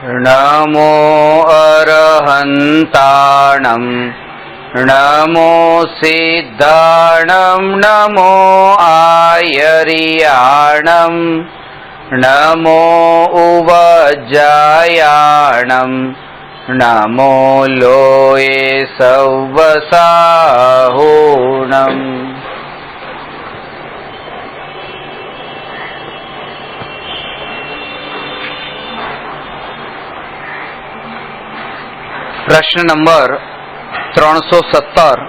नमो अरहन्ताणं नमो सिद्धाणं नमो आयर्याणं नमो उवज्जायाणं नमो लोये सव्वसाहोणम्। प्रश्न नंबर 317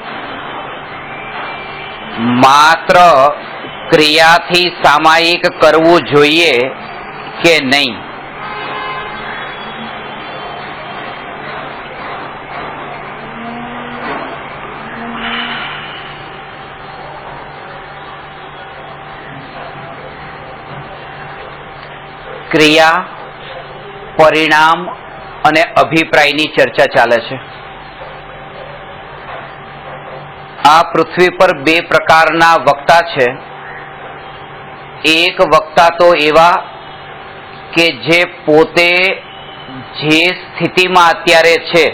मात्र क्रियाथी सामायिक करवू जोईए के नहीं? क्रिया, परिणाम અને અભિપ્રાયની ચર્ચા ચાલે છે। આ પૃથ્વી પર બે પ્રકારના વક્તા છે। એક વક્તા તો એવા કે જે પોતે જે સ્થિતિમાં અત્યારે છે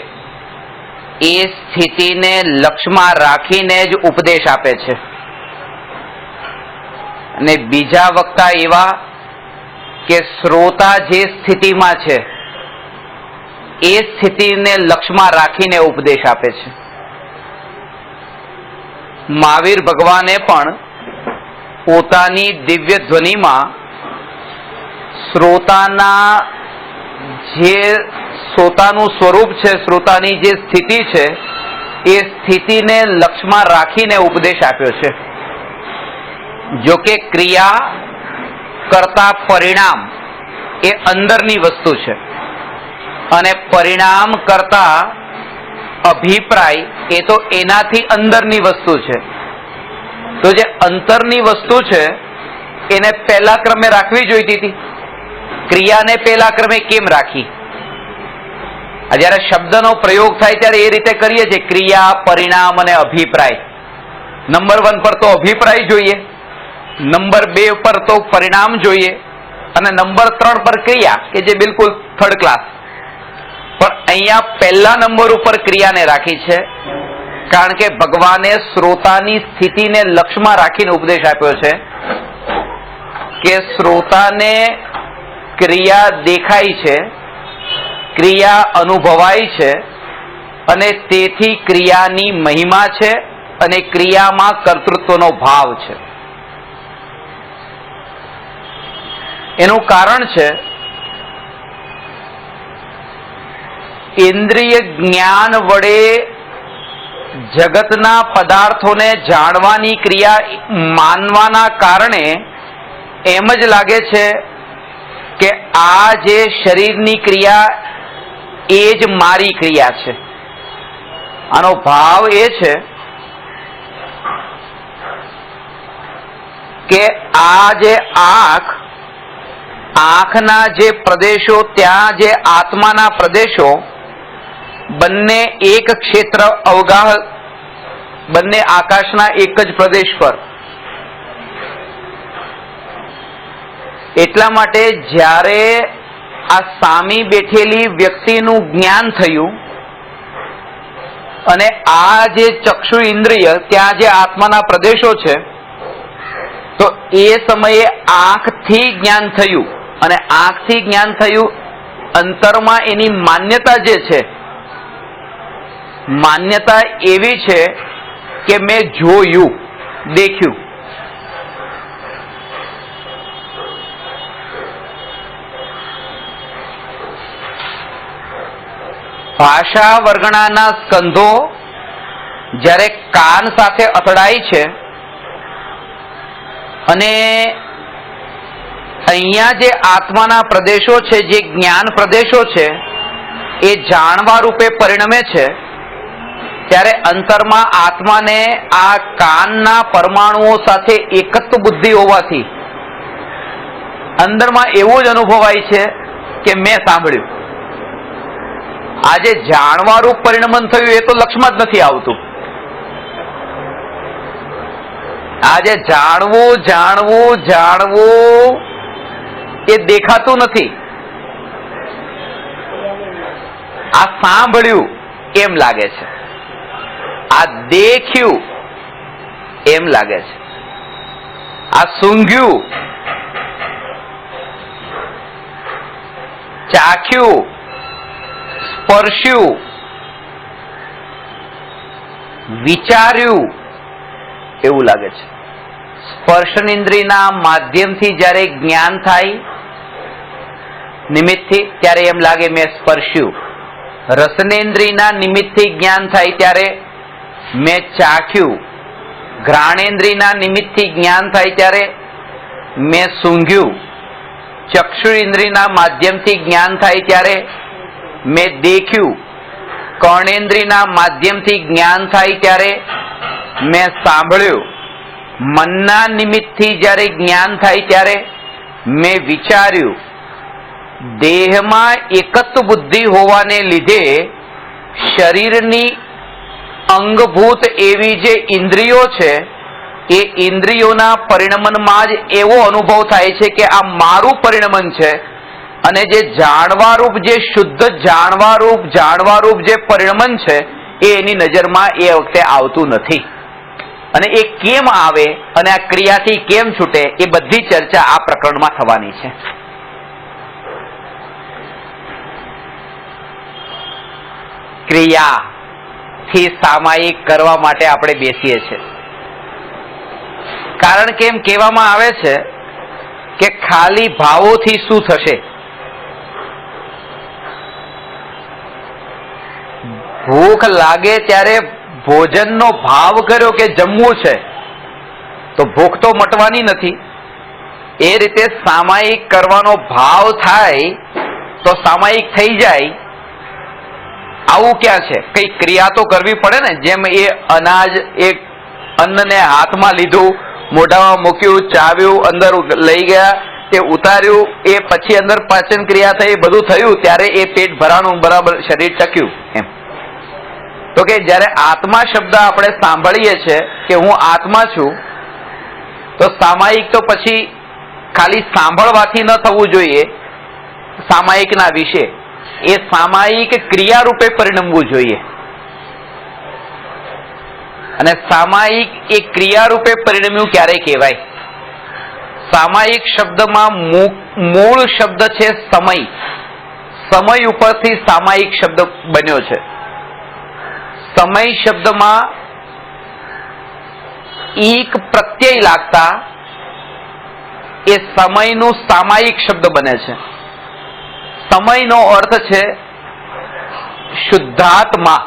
એ સ્થિતિને લક્ષ્યમાં રાખીને જ ઉપદેશ આપે છે, અને બીજા વક્તા એવા કે શ્રોતા જે સ્થિતિમાં છે એ સ્થિતિને લક્ષ્યમાં રાખીને ઉપદેશ આપે છે। મહાવીર ભગવાને પણ પોતાની દિવ્ય ધ્વનિમાં શ્રોતાનું સ્વરૂપ છે, શ્રોતાની જે સ્થિતિ છે એ સ્થિતિને લક્ષ્યમાં રાખીને ઉપદેશ આપ્યો છે। જો કે ક્રિયા કરતા પરિણામ એ અંદરની વસ્તુ છે અને પરિણામ કરતા અભિપ્રાય એ તો એનાથી અંદરની વસ્તુ છે। તો જે અંતરની વસ્તુ છે એને પહેલા ક્રમે રાખવી જોઈતી હતી, ક્રિયાને પહેલા ક્રમે કેમ રાખી? જ્યારે શબ્દનો પ્રયોગ થાય ત્યારે એ રીતે કરીએ છીએ, ક્રિયા, પરિણામ અને અભિપ્રાય। નંબર 1 પર તો અભિપ્રાય જોઈએ, નંબર 2 પર તો પરિણામ જોઈએ અને નંબર 3 પર ક્રિયા, કે જે બિલકુલ થર્ડ ક્લાસ। પણ અહીંયા પહેલા નંબર ઉપર ક્રિયાને રાખી છે, કારણ કે ભગવાને શ્રોતાની સ્થિતિને લક્ષ્યમાં રાખીને ઉપદેશ આપ્યો છે કે શ્રોતાને ક્રિયા દેખાય છે, ક્રિયા અનુભવાય છે અને તેથી ક્રિયાની મહિમા છે અને ક્રિયામાં કર્તૃત્વનો ભાવ છે। એનું કારણ છે ઇન્દ્રિય જ્ઞાન વડે જગતના પદાર્થોને જાણવાની ક્રિયા માનવાના કારણે એમ જ લાગે છે કે આ જે શરીરની ક્રિયા એ જ મારી ક્રિયા છે। આનો ભાવ એ છે કે આ જે આંખના જે પ્રદેશો, ત્યાં જે આત્માના પ્રદેશો બંને એક ક્ષેત્ર અવગાહ, બંને આકાશના એક જ પ્રદેશ પર। એટલા માટે જ્યારે આ સામી બેઠેલી વ્યક્તિનું જ્ઞાન થયું અને આ જે ચક્ષુ ઇન્દ્રિય, ત્યાં જે આત્માના પ્રદેશો છે, તો એ સમયે આંખથી જ્ઞાન થયું અને આંખથી જ્ઞાન થયું, અંતરમાં એની માન્યતા જે છે, માન્યતા એવી છે કે મેં જોયું, દેખ્યું। ભાષા વર્ગણાના સ્કંધો જ્યારે કાન સાથે અથડાય છે અને અહીંયા જે આત્માના પ્રદેશો છે, જે જ્ઞાન પ્રદેશો છે, એ જાણવા રૂપે પરિણમે છે, ત્યારે અંતરમાં આત્માને આ કાનના પરમાણુઓ સાથે એકત્વ બુદ્ધિ હોવાથી અંદરમાં એવું જ અનુભવાય છે કે મેં સાંભળ્યું। આજે જાણવારૂપ પરિણમન થયું એ તો લક્ષ્યમાં જ નથી આવતું। આજે જાણવું જાણવું જાણવું એ દેખાતું નથી। આ સાંભળ્યું એમ લાગે છે, આ દેખ્યું એમ લાગે છે, આ સૂંઘ્યું, ચાખ્યું, સ્પર્શ્યું, વિચાર્યું એવું લાગે છે. સ્પર્શનેન્દ્રિયના માધ્યમથી જ્યારે જ્ઞાન થાય નિમિત્તથી, ત્યારે એમ લાગે મેં સ્પર્શ્યું. રસનેન્દ્રિયના નિમિત્તથી જ્ઞાન થાય ત્યારે મેં ચાખ્યું. ઘ્રાણેન્દ્રિયના નિમિત્તથી જ્ઞાન થાય ત્યારે મેં સૂંઘ્યું. ચક્ષુ ઇન્દ્રિયના માધ્યમથી જ્ઞાન થાય ત્યારે મેં દેખ્યું. કર્ણેન્દ્રિયના માધ્યમથી જ્ઞાન થાય ત્યારે મેં સાંભળ્યું. મનના નિમિત્તથી જ્યારે જ્ઞાન થાય ત્યારે મેં વિચાર્યું. દેહમાં એકત્વ બુદ્ધિ હોવાને લીધે શરીરની અંગભૂત એવી જે ઇન્દ્રિયો છે એ ઇન્દ્રિયોના પરિણમનમાં જ એવો અનુભવ થાય છે કે આ મારું પરિણમન છે, અને જે જાણવારૂપ, જે શુદ્ધ જાણવારૂપ જે પરિણમન છે એ એની નજરમાં એ વખતે આવતું નથી. અને એ કેમ આવે અને આ ક્રિયાથી કેમ છૂટે એ બધી ચર્ચા આ પ્રકરણમાં થવાની છે. ક્રિયાથી સામાયિક કરવા માટે આપણે બેસીએ છીએ. કારણ કે એમ કહેવામાં આવે છે કે ખાલી ભાવોથી શું થશે? ભૂખ લાગે ત્યારે ભોજનનો ભાવ કર્યો કે જમવું છે, તો ભૂખ તો મટવાની નથી. એ રીતે સામાયિક કરવાનો ભાવ થાય તો સામાયિક થઈ જાય. આવું ક્યાં છે? કઈ ક્રિયા તો કરવી પડે ને. જેમ એ અનાજ, એક અન્નને હાથમાં લીધું, મોઢામાં મૂક્યું, ચાવ્યું, અંદર લઈ ગયા, એ ઉતાર્યું, એ પછી અંદર પાચન ક્રિયા થઈ, બધું થયું, ત્યારે એ પેટ ભરાણું, બરાબર શરીર ટક્યું. એમ તો કે જ્યારે આત્મા શબ્દ આપણે સાંભળીએ છીએ કે હું આત્મા છું, તો સામાયિક તો પછી ખાલી સાંભળવાથી ન થવું જોઈએ. સામાયિકના વિશે એ સામાયિક ક્રિયા રૂપે પરિણમવું જોઈએ. અને સામાયિક એ ક્રિયા રૂપે પરિણમ્યું ક્યારે કહેવાય? સામાયિક શબ્દમાં મૂળ શબ્દ છે સમય. સમય ઉપરથી સામાયિક શબ્દ બન્યો છે. સમય શબ્દમાં ઈક પ્રત્યય લાગતા એ સમયનું સામાયિક શબ્દ બને છે. સમયનો અર્થ છે શુદ્ધાત્મા,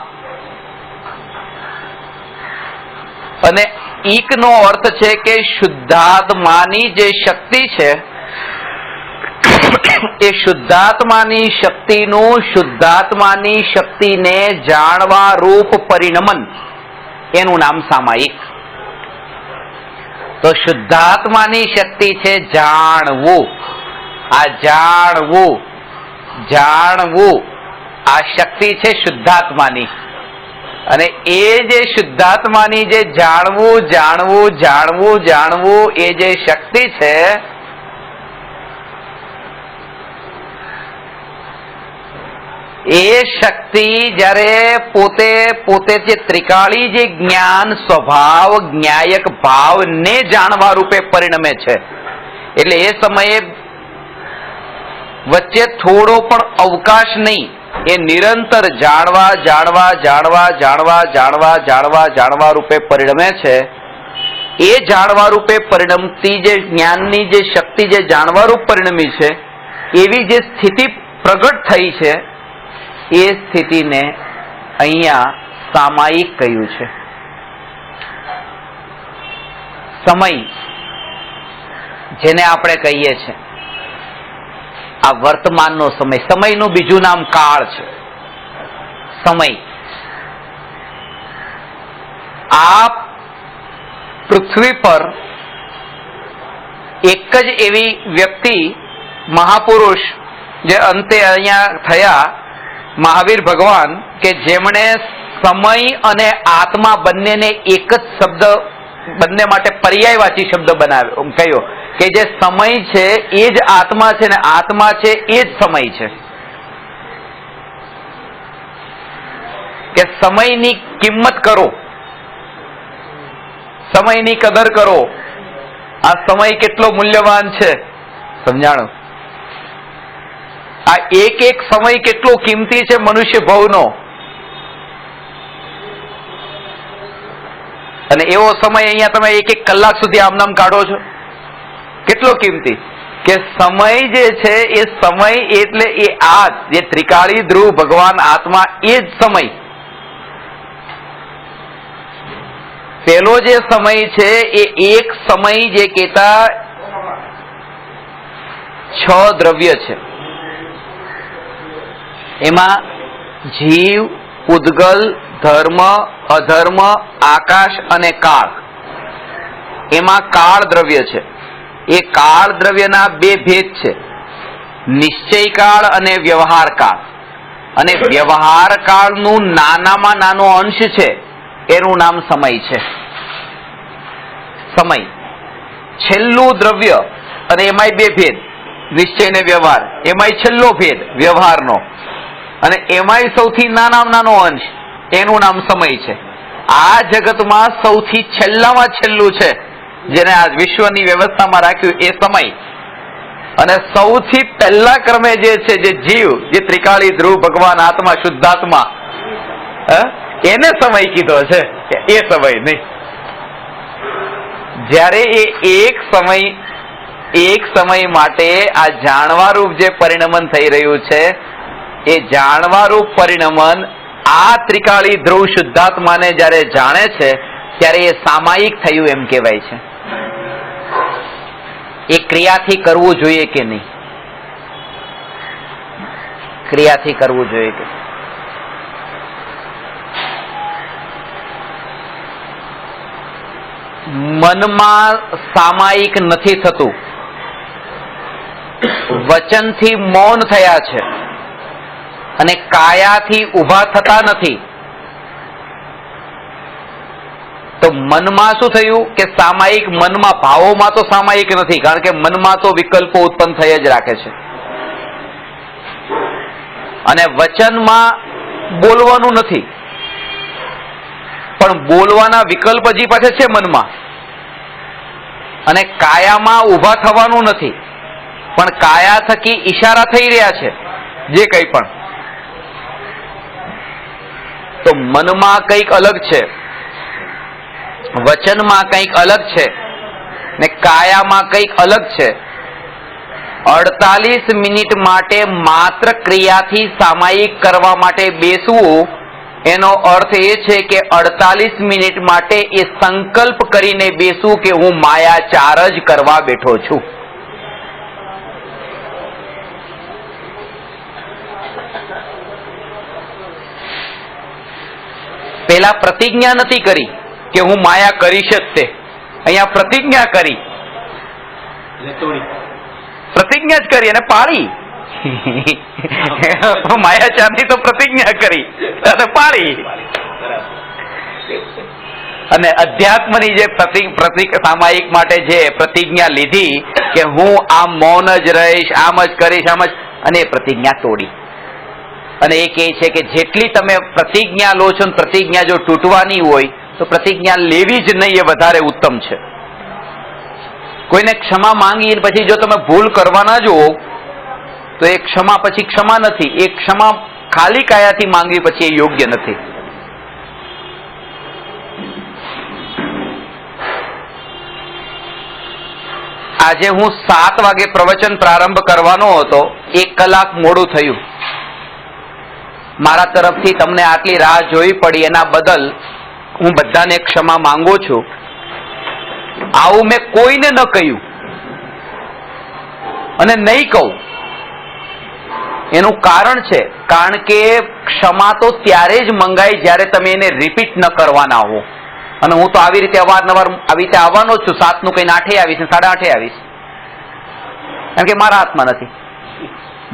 અને ઈકનો અર્થ છે કે શુદ્ધાત્માની જે શક્તિ છે એ શુદ્ધાત્માની શક્તિને જાણવા રૂપ પરિણમન, એનું નામ સામાયિક. તો શુદ્ધાત્માની શક્તિ છે જાણવું. આ જાણવું આ શક્તિ છે શુદ્ધાત્માની. અને એ જે શુદ્ધાત્માની જે જાણવું એ જે શક્તિ છે, એ શક્તિ જ્યારે પોતે જે ત્રિકાળી જે જ્ઞાન સ્વભાવ જ્ઞાયક ભાવ ને જાણવા રૂપે પરિણમે છે, એટલે એ સમયે વચ્ચે થોડો પણ અવકાશ નહીં. એ નિરંતર જાણવા રૂપે પરિણમે છે. એ જાણવા રૂપે પરિણમતી જે જ્ઞાનની જે શક્તિ જે જાણવા રૂપ પરિણમી છે, એવી જે સ્થિતિ પ્રગટ થઈ છે, એ સ્થિતિને અહીંયા સામાયિક કહ્યું છે. સમય જેને આપણે કહીએ છીએ, આ વર્તમાનનો સમય, સમયનું બીજું નામ કાળ છે. સમય આ પૃથ્વી પર એક જ એવી વ્યક્તિ, મહાપુરુષ જે અંતે અહીંયા થયા, મહાવીર ભગવાન, કે જેમણે સમય અને આત્મા બંનેને એક જ શબ્દ, બંને માટે પર્યાયવાચી શબ્દ બનાવ્યો, કહ્યો કે જે સમય છે એ જ આત્મા છે, ને આત્મા છે એ જ સમય છે. કે સમયની કિંમત કરો, સમયની કદર કરો. આ સમય કેટલો મૂલ્યવાન છે સમજાણું. આ એક એક સમય કેટલો કિંમતી છે મનુષ્ય ભવનો. અને એવો સમય અહીંયા તમે એક એક કલાક સુધી આમ નામ કાઢો છો, કેટલો કિંમતી. કે સમય જે છે એ સમય એટલે એ આ જે ત્રિકાળી ધ્રુવ ભગવાન આત્મા એ જ સમય. પેલો જે સમય છે એ એક સમય જે કહેતા 6 દ્રવ્ય છે. એમાં જીવ, ઉદ્ગલ, ધર્મ, અધર્મ, આકાશ અને કાળ. એમાં કાળ દ્રવ્ય છે. એ કાળ દ્રવ્યના 2 ભેદ છે, નિશ્ચય કાળ અને વ્યવહાર કાળ. અને વ્યવહાર કાળનું નાનામાં નાનો અંશ છે એનું નામ સમય છે. સમય છેલ્લું દ્રવ્ય, અને એમાંય 2 ભેદ, નિશ્ચય ને વ્યવહાર. એમાંય છેલ્લો ભેદ વ્યવહારનો, અને એમાંય સૌથી નાનામાં નાનો અંશ એનું નામ સમય છે. આ જગતમાં સૌથી છેલ્લામાં છેલ્લું છે જેને આ વિશ્વની વ્યવસ્થામાં રાખ્યું એ સમય. અને સૌથી પહેલા ક્રમે જે છે જે જીવ, જે ત્રિકાળી ધ્રુવ ભગવાન આત્મા શુદ્ધાત્મા, એને સમય કીધો છે, એ સમય નહીં. જ્યારે એ એક સમય માટે આ જાણવારૂપ જે પરિણમન થઈ રહ્યું છે એ જાણવારૂપ પરિણમન આ ત્રિકાળી ધ્રુવ શુદ્ધાત્માને જ્યારે જાણે છે ત્યારે એ સામાયિક થયું એમ કહેવાય છે. એ ક્રિયાથી કરવું જોઈએ કે નહીં? ક્રિયાથી કરવું જોઈએ કે? મનમાં સામાયિક નથી થતું, વચનથી મૌન થયા છે અને કાયાથી ઊભા થતા નથી. તો મનમાં શું થયું કે સામાયિક, મનમાં ભાવોમાં તો સામાયિક નથી, કારણ કે મનમાં તો વિકલ્પો ઉત્પન્ન થઈ જ રાખે છે. અને વચનમાં બોલવાનું નથી, પણ બોલવાના વિકલ્પ હજી પાછા છે મનમાં. અને કાયામાં ઊભા થવાનું નથી, પણ કાયા થકી ઈશારા થઈ રહ્યા છે જે કંઈ પણ. તો મનમાં કંઈક અલગ છે, વચનમાં કંઈક અલગ છે, ને કાયામાં કંઈક અલગ છે. 48 મિનિટ માટે માત્ર ક્રિયાથી સામાયિક કરવા માટે બેસવું, એનો અર્થ એ છે કે 48 મિનિટ માટે એ સંકલ્પ કરીને બેસવું કે હું માયાચાર જ કરવા બેઠો છું. પેલા પ્રતિજ્ઞા નથી કરી કે હું માયા કરીશ જ તે. અહીંયા પ્રતિજ્ઞા કરી, પ્રતિજ્ઞા જ કરી અને પાળી. માયાચારની તો પ્રતિજ્ઞા કરી અને પાળી. અને અધ્યાત્મની જે પ્રતિક સામાયિક માટે જે પ્રતિજ્ઞા લીધી કે હું આમ મૌન જ રહીશ, આમ જ કરીશ, આમ જ, અને એ પ્રતિજ્ઞા તોડી. અને એ કહે છે કે જેટલી તમે પ્રતિજ્ઞા લો છો, પ્રતિજ્ઞા જો તૂટવાની હોય તો પ્રતિજ્ઞા લેવી જ નહીં, એ વધારે ઉત્તમ છે. કોઈને ક્ષમા માંગી પછી જો તમે ભૂલ કરવાના જો તો એ ક્ષમા પછી ક્ષમા નથી. એ ક્ષમા ખાલી કાયાથી માંગવી પછી એ યોગ્ય નથી. આજે હું 7 વાગે પ્રવચન પ્રારંભ કરવાનો હતો, 1 કલાક મોડું થયું. મારા તરફથી તમને આટલી રાહ જોવી પડી, એના બદલ હું બધાને ક્ષમા માંગુ છું. આવું મેં કોઈને ન કહ્યું અને નહીં કહું. એનું કારણ છે, કારણ કે ક્ષમા તો ત્યારે જ મંગાય જ્યારે તમે એને રિપીટ ન કરવાના હો. અને હું તો આવી રીતે અવારનવાર આવી રીતે આવવાનો છું. 7 નું કઈ 8 આવીશ, 8:30 આવીશ, કારણ કે મારા હાથમાં નથી.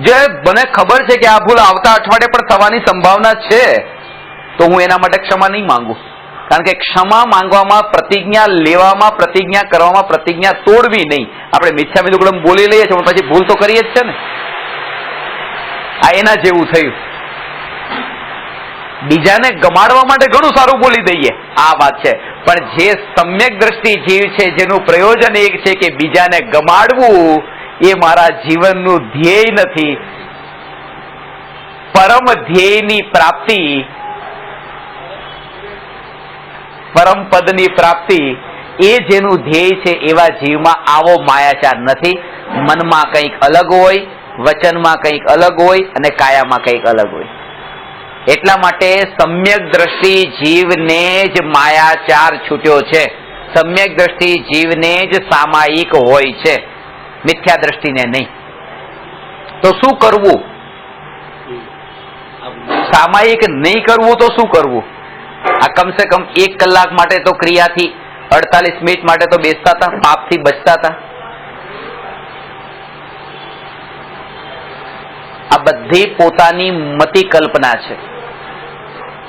જે મને ખબર છે કે આ ભૂલ આવતા અઠવાડિયે પણ થવાની સંભાવના છે, તો હું એના માટે ક્ષમા નહીં માંગુ. કારણ કે ક્ષમા માંગવામાં, પ્રતિજ્ઞા લેવામાં, પ્રતિજ્ઞા કરવામાં, પ્રતિજ્ઞા તોડવી નહીં. આપણે મિથ્યામિદુક્કડમ બોલી લઈએ છીએ પણ પછી ભૂલ તો કરીએ જ છે ને. આ એના જેવું થયું. બીજાને ગમાડવા માટે ઘણું સારું બોલી દઈએ, આ વાત છે. પણ જે સમ્યક દ્રષ્ટિ જીવ છે, જેનું પ્રયોજન એક છે કે બીજાને ગમાડવું, એ મારા જીવનનું ધ્યેય નથી. પરમ ધ્યેયની પ્રાપ્તિ, પરમ પદની પ્રાપ્તિ, એ જેનું ધ્યેય છે એવા જીવમાં આવો માયાચાર નથી. મનમાં કંઈક અલગ હોય, વચનમાં કંઈક અલગ હોય અને કાયામાં કંઈક અલગ હોય. એટલા માટે સમ્યક દ્રષ્ટિ જીવને જ માયાચાર છૂટ્યો છે. સમ્યક દ્રષ્ટિ જીવને જ સામાયિક હોય છે, મિથ્યા દ્રષ્ટિને નહીં. તો શું કરવું? સામાયિક નહીં કરવું તો શું કરવું? આ કમસે કમ 1 કલાક માટે તો ક્રિયાથી, 48 મિનિટ માટે તો બેસતા હતા, પાપથી બચતા હતા. આ બધી પોતાની મતિ કલ્પના છે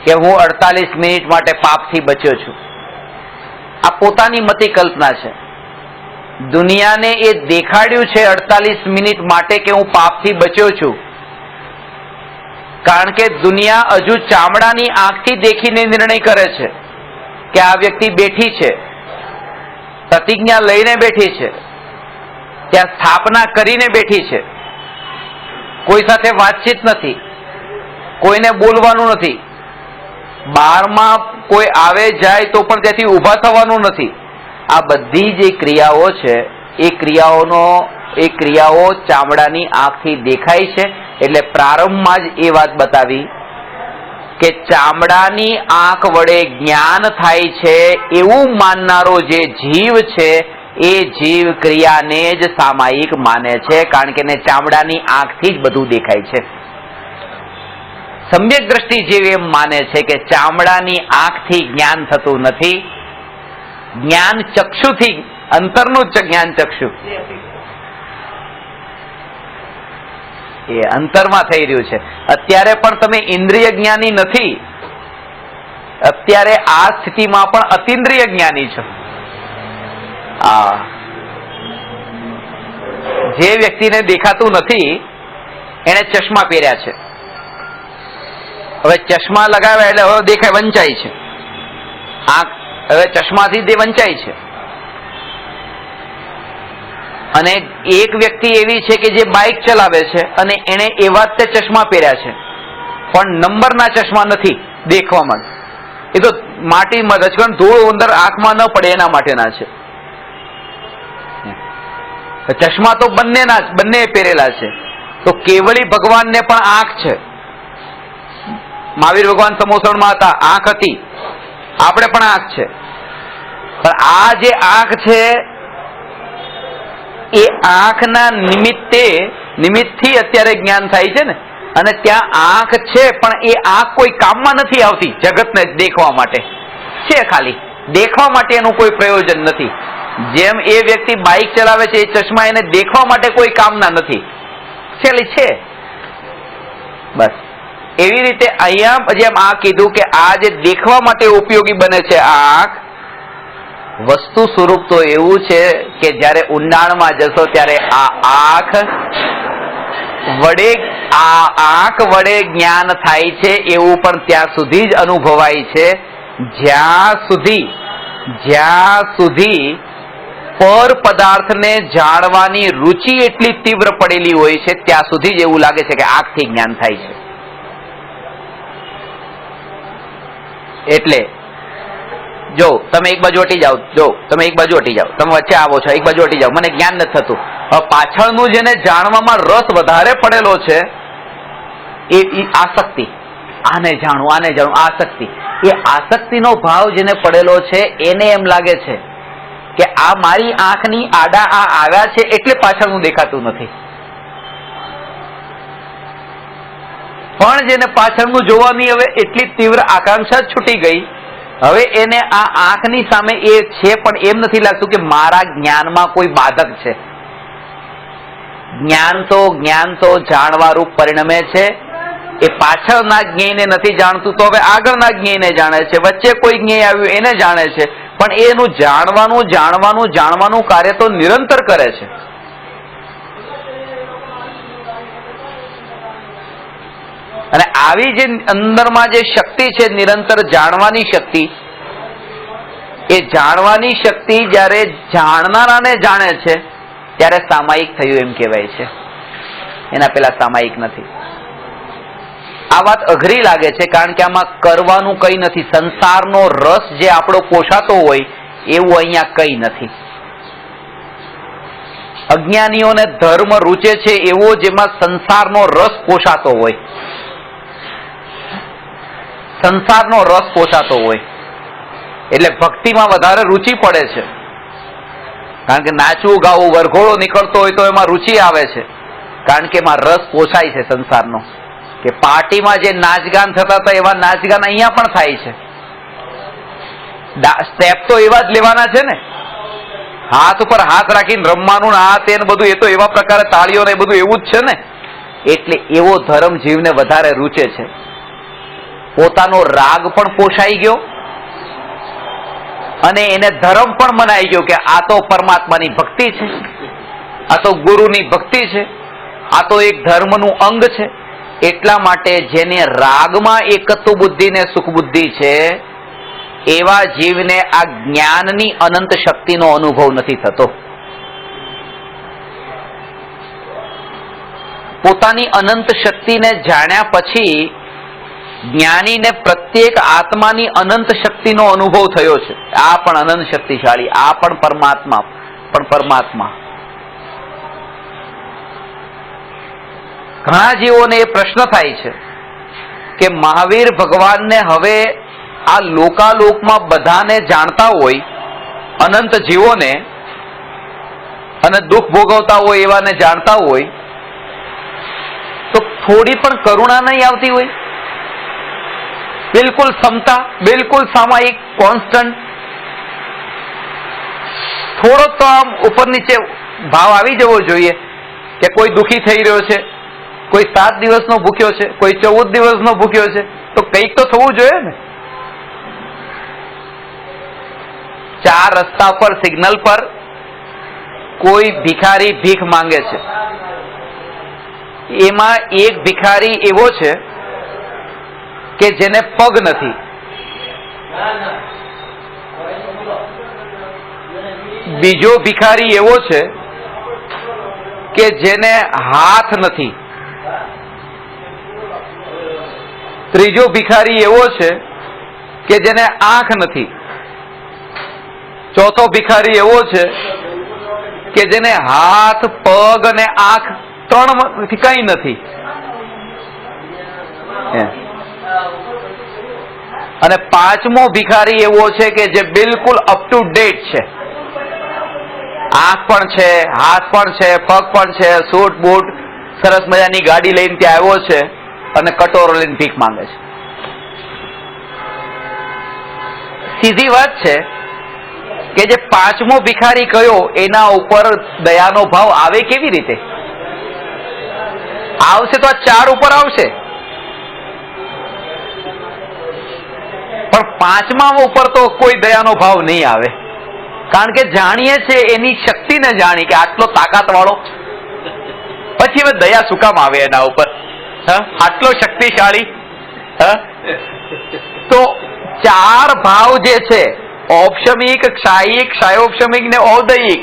કે હું 48 મિનિટ માટે પાપથી બચ્યો છું. આ પોતાની મતિ કલ્પના છે. દુનિયાને એ દેખાડ્યું છે 48 મિનિટ માટે કે હું પાપથી બચ્યો છું, કારણ કે દુનિયા હજુ ચામડાની આંખથી દેખીને નિર્ણય કરે છે કે આ વ્યક્તિ બેઠી છે, પ્રતિજ્ઞા લઈને બેઠી છે, ત્યાં સ્થાપના કરીને બેઠી છે, કોઈ સાથે વાતચીત નથી, કોઈને બોલવાનું નથી, બહારમાં કોઈ આવે જાય તો પણ ત્યાંથી ઊભા થવાનું નથી. આ બધી જે ક્રિયાઓ છે એ ક્રિયાઓ ચામડાની આંખથી દેખાય છે. એટલે પ્રારંભમાં જ એ વાત બતાવી કે ચામડાની આંખ વડે જ્ઞાન થાય છે એવું માનનારો જે જીવ છે એ જીવ ક્રિયાને જ સામાયિક માને છે, કારણ કે એને ચામડાની આંખથી જ બધું દેખાય છે. સમ્યક દ્રષ્ટિ જીવ એમ માને છે કે ચામડાની આંખથી જ્ઞાન થતું નથી, જ્ઞાન ચક્ષુથી, અંતરનું જ્ઞાન ચક્ષુ એ અંતરમાં થઈ રહ્યું છે. અત્યારે પણ તમે ઇન્દ્રિય જ્ઞાની નથી, અત્યારે આ સ્થિતિમાં પણ અતિન્દ્રિય જ્ઞાની છો. જે વ્યક્તિને દેખાતું નથી એને ચશ્મા પહેર્યા છે. હવે ચશ્મા લગાવ્યા એટલે હવે દેખાય, વંચાય છે આંખ, હવે ચશ્માથી તે વંચાય છે. અને એક વ્યક્તિ એવી છે કે જે બાઇક ચલાવે છે અને એને એવા જ તે ચશ્મા પહેર્યા છે, પણ નંબરના ચશ્મા નથી દેખવામાં. એ તો માટીમાં રચકણ ધૂળ અંદર આંખમાં ન પડે એના માટેના છે. ચશ્મા તો બંને પહેરેલા છે. તો કેવળી ભગવાનને પણ આંખ છે. મહાવીર ભગવાન સમોસણમાં હતા, આંખ હતી. આપણે પણ આંખ છે, પણ આ જે આંખ છે એ આંખના નિમિત્તથી અત્યારે જ્ઞાન થાય છે ને. અને ત્યાં આંખ છે પણ એ આંખ કોઈ કામમાં નથી આવતી, જગતને દેખવા માટે છે, ખાલી દેખવા માટે એનું કોઈ પ્રયોજન નથી. જેમ એ વ્યક્તિ બાઇક ચલાવે છે, એ ચશ્મા એને દેખવા માટે કોઈ કામના નથી, છેલ્લી છે બસ. એવી રીતે અહીંયા જેમ આ કીધું કે આ જે દેખવા માટે ઉપયોગી બને છે આ આંખ, વસ્તુ સ્વરૂપ તો એવું છે કે જ્યારે ઊંડાણમાં જશો ત્યારે આ આંખ વડે જ્ઞાન થાય છે એવું પણ ત્યાં સુધી જ અનુભવાય છે જ્યાં સુધી પર પદાર્થને જાણવાની રુચિ એટલી તીવ્ર પડેલી હોય છે, ત્યાં સુધી જ એવું લાગે છે કે આંખથી જ્ઞાન થાય છે. એટલે જો તમે એક બાજુ હટી જાઓ, તમે વચ્ચે આવો છો, એક બાજુ હટી જાઓ, મને જ્ઞાન નથી થતું. હવે પાછળનું જેને જાણવામાં રસ વધારે પડેલો છે એ આસક્તિ, આને જાણું આસક્તિ, એ આસક્તિનો ભાવ જેને પડેલો છે એને એમ લાગે છે કે આ મારી આંખની આડા આ આવ્યા છે એટલે પાછળનું દેખાતું નથી. પણ જેને પાછળનું જોવાની હવે એટલી તીવ્ર આકાંક્ષા છૂટી ગઈ, હવે એને આ આંખની સામે એ છે પણ એમ નથી લાગતું કે મારા જ્ઞાનમાં કોઈ બાધક છે. જ્ઞાન તો જાણવારૂપ પરિણમે છે. એ પાછળના જ્ઞેયને નથી જાણતું તો હવે આગળના જ્ઞેયને જાણે છે, વચ્ચે કોઈ જ્ઞેય આવ્યું એને જાણે છે, પણ એનું જાણવાનું કાર્ય તો નિરંતર કરે છે. અને આવી જે અંદરમાં જે શક્તિ છે નિરંતર જાણવાની શક્તિ, એ જાણવાની શક્તિ જ્યારે જાણનારાને જાણે છે ત્યારે સામાયિક થયું એમ કહેવાય છે, એના પેલા સામાયિક નથી. આ વાત અઘરી લાગે છે કારણ કે આમાં કરવાનું કઈ નથી. સંસારનો રસ જે આપણો પોષાતો હોય એવું અહીંયા કઈ નથી. અજ્ઞાનીઓને ધર્મ રૂચે છે એવો જેમાં સંસારનો રસ પોષાતો હોય, સંસારનો રસ પોષાતો હોય એટલે ભક્તિમાં વધારે રુચિ પડે છે. કારણ કે નાચવું ગાવું વરઘોડો નીકળતો હોય તો એમાં રુચિ આવે છે, કારણ કે એમાં રસ પોષાય છે સંસારનો. કે પાર્ટીમાં જે નાચગાન થતા હતા એવા નાચગાન અહીંયા પણ થાય છે. સ્ટેપ તો એવા જ લેવાના છે ને, હાથ ઉપર હાથ રાખીને રમવાનું ને આ તે બધું, એ તો એવા પ્રકારે તાળીઓ ને બધું એવું જ છે ને. એટલે એવો ધર્મ જીવને વધારે રૂચે છે. પોતાનો રાગ પણ પોષાઈ ગયો અને એને ધર્મ પણ મનાઈ ગયો કે આ તો પરમાત્માની ભક્તિ છે, આ તો ગુરુની ભક્તિ છે, આ તો એક ધર્મનું અંગ છે. એટલા માટે જેને રાગમાં એકત્વ બુદ્ધિ ને સુખ બુદ્ધિ છે એવા જીવને આ જ્ઞાનની અનંત શક્તિનો અનુભવ નથી થતો. પોતાની અનંત શક્તિને જાણ્યા પછી જ્ઞાનીને પ્રત્યેક આત્માની અનંત શક્તિનો અનુભવ થયો છે. આ પણ અનંત શક્તિશાળી, આ પણ પરમાત્મા. ઘણા જીવોને એ પ્રશ્ન થાય છે કે મહાવીર ભગવાનને હવે આ લોકાલોકમાં બધાને જાણતા હોય, અનંત જીવોને અને દુઃખ ભોગવતા હોય એવાને જાણતા હોય, તો થોડી પણ કરુણા નહીં આવતી હોય? બિલકુલ ક્ષમતા, બિલકુલ સામાયિક, કોન્સ્ટન્ટ, થોડો તો આમ ઉપર નીચે ભાવ આવી જવો જોઈએ કે કોઈ દુઃખી થઈ રહ્યો છે, કોઈ 7 દિવસનો ભૂખ્યો છે, કોઈ 14 દિવસનો ભૂખ્યો છે, તો કંઈક તો થવું જોઈએ ને. 4 રસ્તા પર સિગ્નલ પર કોઈ ભિખારી ભીખ માંગે છે. એમાં એક ભિખારી એવો છે કે જેને પગ નથી, બીજો ભિખારી એવો છે કે જેને હાથ નથી, ત્રીજો ભિખારી એવો છે કે જેને આંખ નથી, ચોથો ભિખારી એવો છે કે જેને હાથ, પગ અને આંખ ત્રણમાંથી કઈ નથી. અને પાંચમો ભિખારી એવો છે કે જે બિલકુલ અપ ટુ ડેટ છે. આંખ પણ છે, હાથ પણ છે, પગ પણ છે, સૂટ બૂટ, સરસ મજાની ગાડી લઈને ત્યાં આવ્યો છે અને કટોરો લઈને ભીખ માંગે છે. સીધી વાત છે કે જે પાંચમો ભિખારી કયો એના ઉપર દયાનો ભાવ આવે કેવી રીતે? આવશે તો આ 4 ઉપર આવશે, પણ પાંચમા ઉપર તો કોઈ દયાનો ભાવ નહીં આવે. કારણ કે જાણીએ છે એની શક્તિને જાણી કે આટલો તાકાત વાળો, પછી હવે દયા શું કામ આવે એના ઉપર? આટલો શક્તિશાળી. તો 4 ભાવ જે છે, ઔપશમિક, ક્ષાયિક, ક્ષાયોપશમિક ને ઔદયિક,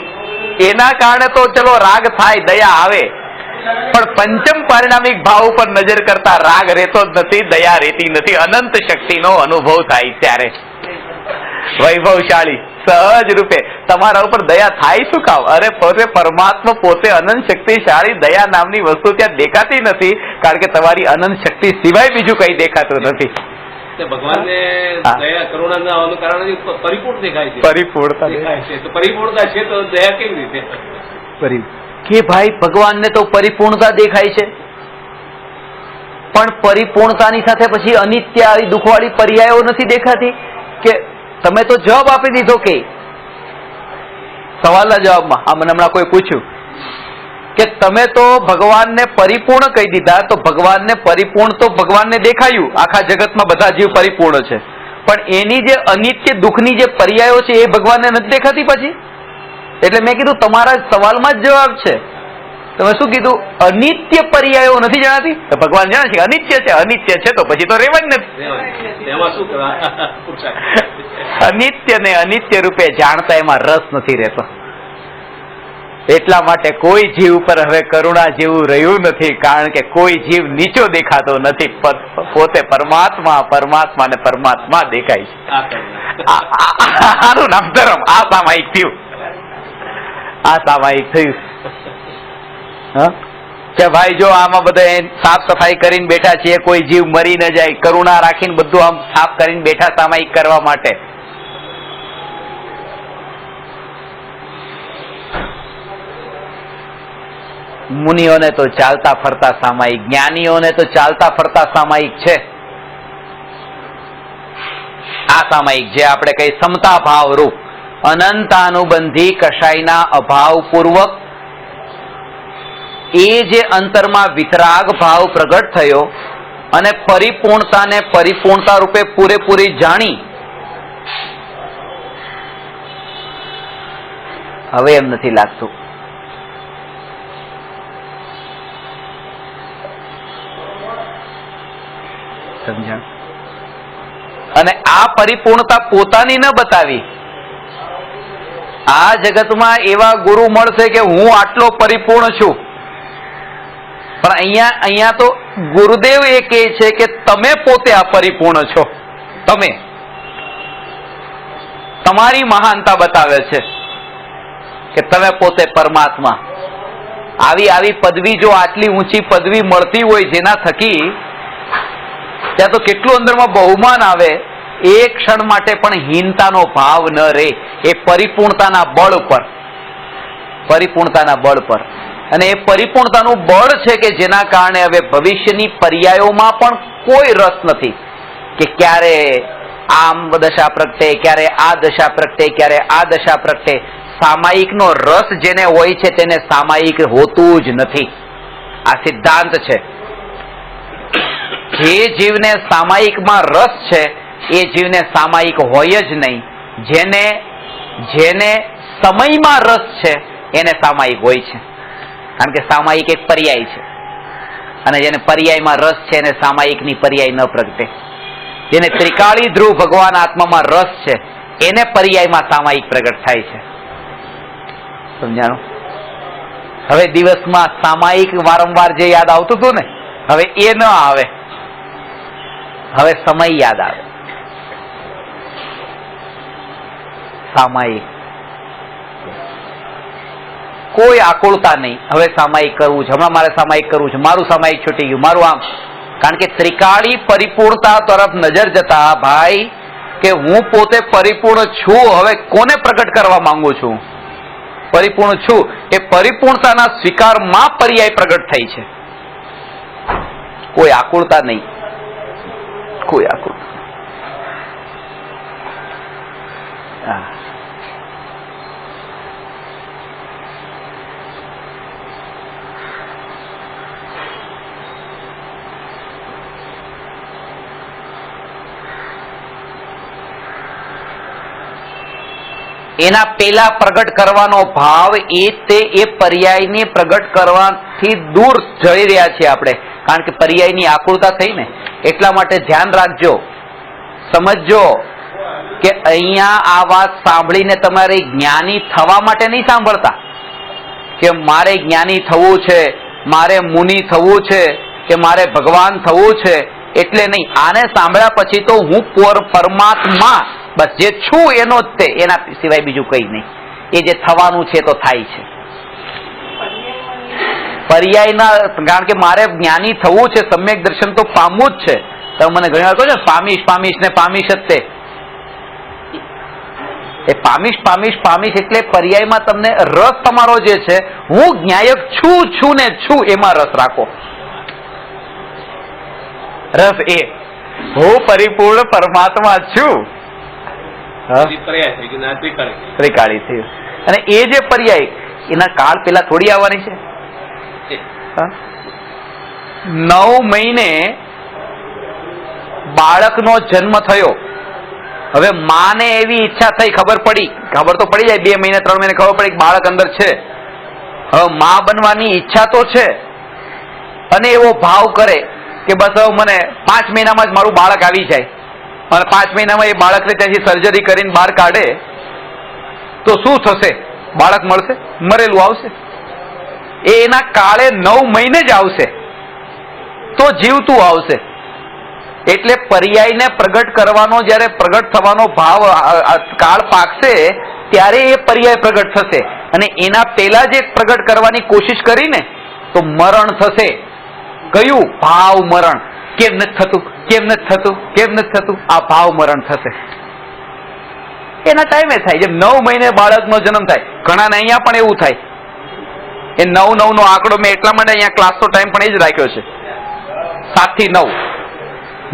એના કારણે તો ચલો રાગ થાય, દયા આવે, પણ પંચમ પરિણામિક ભાવ ઉપર નજર કરતા રાગ રહેતો જ નથી, દયા રહેતી નથી. અનંત શક્તિનો અનુભવ થાય ત્યારે વૈભવશાળી સહજ રૂપે તમારા ઉપર દયા થાય શું કામ? અરે પોતે પરમાત્મા, પોતે અનંત શક્તિશાળી, દયા નામની વસ્તુ ત્યાં દેખાતી નથી, કારણ કે તમારી અનંત શક્તિ સિવાય બીજું કઈ દેખાતું નથી. ભગવાનને દયા કરુણા ના હોવાનું કારણ પરિપૂર્ણ દેખાય છે, પરિપૂર્ણતા દેખાય છે. તો પરિપૂર્ણતા છે તો દયા કેવી રીતે? કે ભાઈ ભગવાનને તો પરિપૂર્ણતા દેખાય છે, પણ પરિપૂર્ણતાની સાથે પછી અનિત્ય આવી દુઃખવાળી પર્યાયો નથી દેખાતી? કે તમે તો જવાબ આપી દીધો કે સવાલના જવાબમાં. આ મને હમણાં કોઈ પૂછ્યું કે તમે તો ભગવાનને પરિપૂર્ણ કહી દીધા, તો ભગવાનને પરિપૂર્ણ તો ભગવાનને દેખાયું, આખા જગતમાં બધા જીવ પરિપૂર્ણ છે, પણ એની જે અનિત્ય દુઃખની જે પર્યાયો છે એ ભગવાનને નથી દેખાતી પછી? એટલે મેં કીધું તમારા સવાલમાં જ જવાબ છે તમે શું કીધું? અનિત્ય પર્યાયો નથી જણાતી? તો ભગવાન જાણે છે અનિત્ય છે. અનિત્ય છે તો પછી તો રેવા જ નથી. એમાં શું કરવા? અનિત્ય ને અનિત્ય રૂપે જાણતા એમાં રસ નથી રહેતો. એટલા માટે કોઈ જીવ પર હવે કરુણા જેવું રહ્યું નથી, કારણ કે કોઈ જીવ નીચો દેખાતો નથી. પોતે પરમાત્મા, પરમાત્મા ને પરમાત્મા દેખાય છે. આનું નામ ધર્મ. આ સામાયિક થયું. આ સામાયિક થયું કે ભાઈ જો આમાં બધા સાફ સફાઈ કરીને બેઠા છીએ, કોઈ જીવ મરી ન જાય, કરુણા રાખીને બધું આમ સાફ કરીને બેઠા સામાયિક કરવા માટે. મુનિઓને તો ચાલતા ફરતા સામાયિક, જ્ઞાનીઓને તો ચાલતા ફરતા સામાયિક છે. આ સામાયિક જે આપણે કઈ સમતા ભાવ રૂપ અનંતાનુબંધી કશાયના અભાવ પૂર્વક એ જે અંતરમાં વિતરાગ ભાવ પ્રગટ થયો અને પરિપૂર્ણતાને પરિપૂર્ણતા રૂપે પૂરેપૂરી જાણી, હવે એમ નથી લાગતું. સમજણ? અને આ પરિપૂર્ણતા પોતાની ન બતાવી. આ જગતમાં એવા ગુરુ મળશે કે હું આટલો પરિપૂર્ણ છું, પણ અહીંયા તો ગુરુદેવ એ કહે છે કે તમે પોતે આ પરિપૂર્ણ છો. તમે તમારી મહાનતા બતાવે છે કે તમે પોતે પરમાત્મા. આવી પદવી, જો આટલી ઊંચી પદવી મળતી હોય જેના થકી, ત્યાં તો કેટલું અંદરમાં બહુમાન આવે. એક ક્ષણ માટે પણ હીનતાનો ભાવ ન રહે. એ પરિપૂર્ણતાના બળ પર, પરિપૂર્ણતાના બળ પર. અને એ પરિપૂર્ણતાનું બળ છે કે જેના કારણે હવે ભવિષ્યની પર્યાયોમાં પણ કોઈ રસ નથી કે ક્યારે આમ દશા પ્રગટે, ક્યારે આ દશા પ્રગટે, ક્યારે આ દશા પ્રગટે. સામાયિકનો રસ જેને હોય છે તેને સામાયિક હોતું જ નથી. આ સિદ્ધાંત છે. જે જીવને સામાયિકમાં રસ છે એ જીવને સામાયિક હોય જ નહીં. જેને સમયમાં રસ છે એને સામાયિક હોય છે, કારણ કે સામાયિક એક પર્યાય છે. અને જેને પર્યાયમાં રસ છે એને સામાયિકની પર્યાય ન પ્રગટે. જેને ત્રિકાળી ધ્રુવ ભગવાન આત્મામાં રસ છે એને પર્યાયમાં સામાયિક પ્રગટ થાય છે. સમજાણું? હવે દિવસમાં સામાયિક વારંવાર જે યાદ આવતું હતું ને, હવે એ ન આવે. હવે સમય યાદ આવે. સામાયિક કોઈ આકુળતા નહીં. હવે સામાયિક કરવું છે, હમણાં મારે સામાયિક કરવું છે, મારું સામાયિક છૂટી ગયું, મારું આમ. કારણ કે ત્રિકાળી પરિપૂર્ણતા તરફ નજર જતા ભાઈ કે હું પોતે પરિપૂર્ણ છું, હવે કોને પ્રગટ કરવા માંગુ છું? પરિપૂર્ણ છું. એ પરિપૂર્ણતાના સ્વીકારમાં પર્યાય પ્રગટ થઈ છે. કોઈ આકુળતા નહીં, કોઈ આકુળતા. એના પેલા પ્રગટ કરવાનો ભાવ એ પર્યાયને પ્રગટ કરવાથી દૂર જઈ રહ્યા છીએ આપણે, કારણ કે પર્યાયની આકુળતા થઈ ને. એટલા માટે ધ્યાન રાખજો, સમજજો કે અહીંયા આ વાત સાંભળીને તમારે જ્ઞાની થવા માટે નહીં સાંભળતા કે મારે જ્ઞાની થવું છે, મારે મુનિ થવું છે, કે મારે ભગવાન થવું છે એટલે નહીં. આને સાંભળ્યા પછી તો હું પરમાત્મા બસ જે છું એનો જ તે, એના સિવાય બીજું કઈ નહીં. એ જે થવાનું છે તો થાય છે. પર્યાયના, કારણ કે મારે જ્ઞાની થવું છે, સમ્યક દર્શન તો પામવું જ છે. તમે મને ઘણી વાર કહો છો પામીશ પામીશ ને પામીશ જ તે. એ પામીશ પામીશ પામીશ એટલે પર્યાયમાં તમને રસ તમારો જે છે, હું જ્ઞાયક છું ને છું એમાં રસ રાખો. રસ એ હું પરિપૂર્ણ પરમાત્મા છું. ત્રિકાળી થયું. અને એ જે પર્યાય એના કાળ પેલા થોડી આવવાની છે. 9 મહિને બાળકનો જન્મ થયો. હવે માને એવી ઈચ્છા થઈ, ખબર તો પડી જાય 2 મહિને 3 મહિને ખબર પડી કે બાળક અંદર છે. હવે માં બનવાની ઈચ્છા તો છે અને એવો ભાવ કરે કે બસ હવે મને 5 મહિનામાં જ મારું બાળક આવી જાય અને 5 મહિનામાં એ બાળકને ત્યાંથી સર્જરી કરીને બહાર કાઢે તો શું થશે? બાળક મળશે? મરેલું આવશે? એના કાળે 9 મહિને જ આવશે તો જીવતું આવશે. એટલે પર્યાયને પ્રગટ કરવાનો, જ્યારે પ્રગટ થવાનો ભાવ કાળ પાકશે ત્યારે એ પર્યાય પ્રગટ થશે. અને એના પહેલા જે પ્રગટ કરવાની કોશિશ કરીને તો મરણ થશે. કયું? ભાવ મરણ. કેમ નથી થતું, કેમ નથી થતું, કેમ નથી થતું? આ ભાવ મરણ થશે. એના ટાઈમે થાય. જેમ 9 મહિને બાળકનો જન્મ થાય, ઘણાને અહીંયા પણ એવું થાય. એ 9 નો આંકડો મેં એટલા માટે અહીંયા ક્લાસનો ટાઈમ પણ એ જ રાખ્યો છે, 7 થી 9.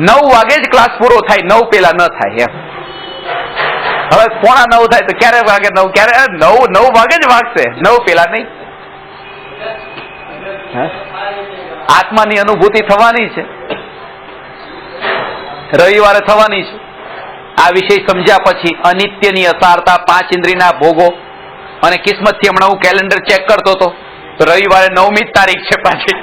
9 વાગે જ ક્લાસ પૂરો થાય, 9 પહેલા ન થાય એમ. હવે 8:45 થાય તો ક્યારે વાગે 9? ક્યારે 9 વાગે જ વાગશે, 9 પહેલા નહીં. આત્માની અનુભૂતિ થવાની છે, રવિવારે થવાની છે. આ વિષય સમજ્યા પછી અનિત્યની અસારતા, 5 ઇન્દ્રિયના ભોગો, અને કિસ્મતથી હમણાં હું કેલેન્ડર ચેક કરતો હતો તો રવિવારે 9મી તારીખ છે પાછી.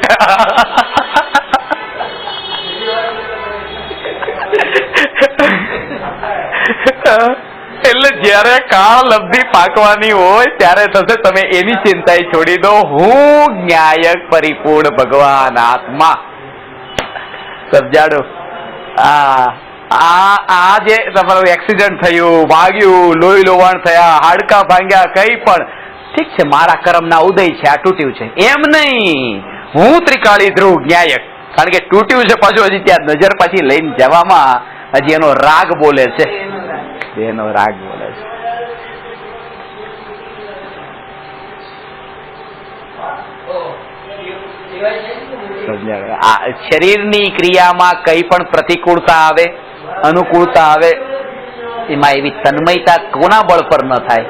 એટલે જયારે કાળ લબ્ધિ પાકવાની હોય ત્યારે થશે. તમે એની ચિંતા છોડી દો. હું ન્યાયક પરિપૂર્ણ ભગવાન આત્મા. સમજાડો? આ જે તમારું એક્સિડન્ટ થયું, વાગ્યું, લોહી લોવાણ થયા, હાડકા ભાંગ્યા, કઈ પણ ઠીક છે, મારા કર્મના ઉદય છે, આ તૂટ્યું છે, એમ નહીં. હું ત્રિકાળી ધ્રુવ ન્યાયક. કારણ કે તૂટ્યું છે પાછું, હજી ત્યાં નજર પાછી લઈને જવામાં હજી એનો રાગ બોલે છે, એનો રાગ બોલે છે. શરીરની ક્રિયામાં કઈ પણ પ્રતિકૂળતા આવે, અનુકૂળતા આવે, એમાં એવી તન્મયતા કોના બળ પર ન થાય?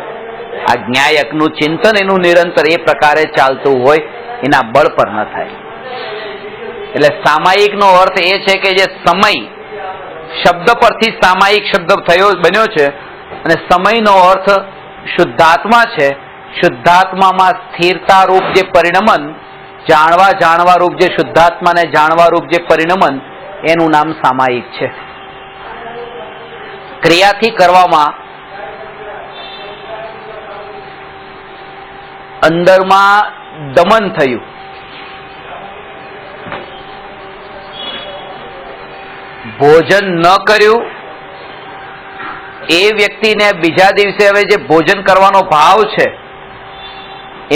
આ ન્યાયકનું ચિંતન એનું નિરંતર એ પ્રકારે ચાલતું હોય એના બળ પર ન થાય. એટલે સામાયિકનો અર્થ એ છે કે જે સમય શબ્દ પરથી સામાયિક શબ્દ બન્યો છે, અને સમયનો અર્થ શુદ્ધાત્મા છે. શુદ્ધાત્મામાં સ્થિરતા રૂપ જે પરિણમન, જાણવા રૂપ જે શુદ્ધાત્માને જાણવા રૂપ જે પરિણમન, એનું નામ સામાયિક છે. ક્રિયાથી કરવામાં અંદરમાં દમન થયું, ભોજન ન કર્યું, એ વ્યક્તિને બીજા દિવસે હવે જે ભોજન કરવાનો ભાવ છે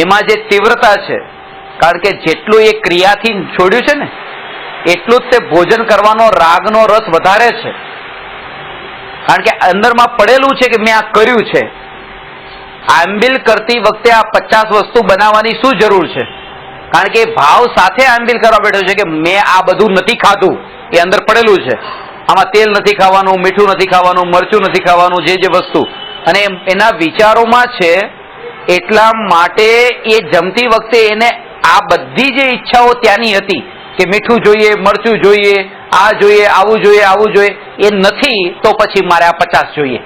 એમાં જે તીવ્રતા છે, કારણ કે જેટલું એ ક્રિયાથી છોડ્યું છે ને એટલું જ તે ભોજન કરવાનો રાગનો રસ વધારે છે. કારણ કે અંદરમાં પડેલું છે કે મેં આ કર્યું છે. આંબિલ કરતી વખતે આ 50 વસ્તુ બનાવવાની શું જરૂર છે? કારણ કે ભાવ સાથે આંબિલ કરવા બેઠો છે કે મેં આ બધું નથી ખાધું, એ અંદર પડેલું છે. આમાં તેલ નથી ખાવાનું, મીઠું નથી ખાવાનું, મરચું નથી ખાવાનું, જે વસ્તુ, અને એના વિચારોમાં છે. એટલા માટે એ જમતી વખતે એને આ બધી જે ઈચ્છાઓ ત્યાંની હતી કે મીઠું જોઈએ, મરચું જોઈએ, આ જોઈએ, આવું જોઈએ, આવું જોઈએ, એ નથી તો પછી મારે આ 50 જોઈએ.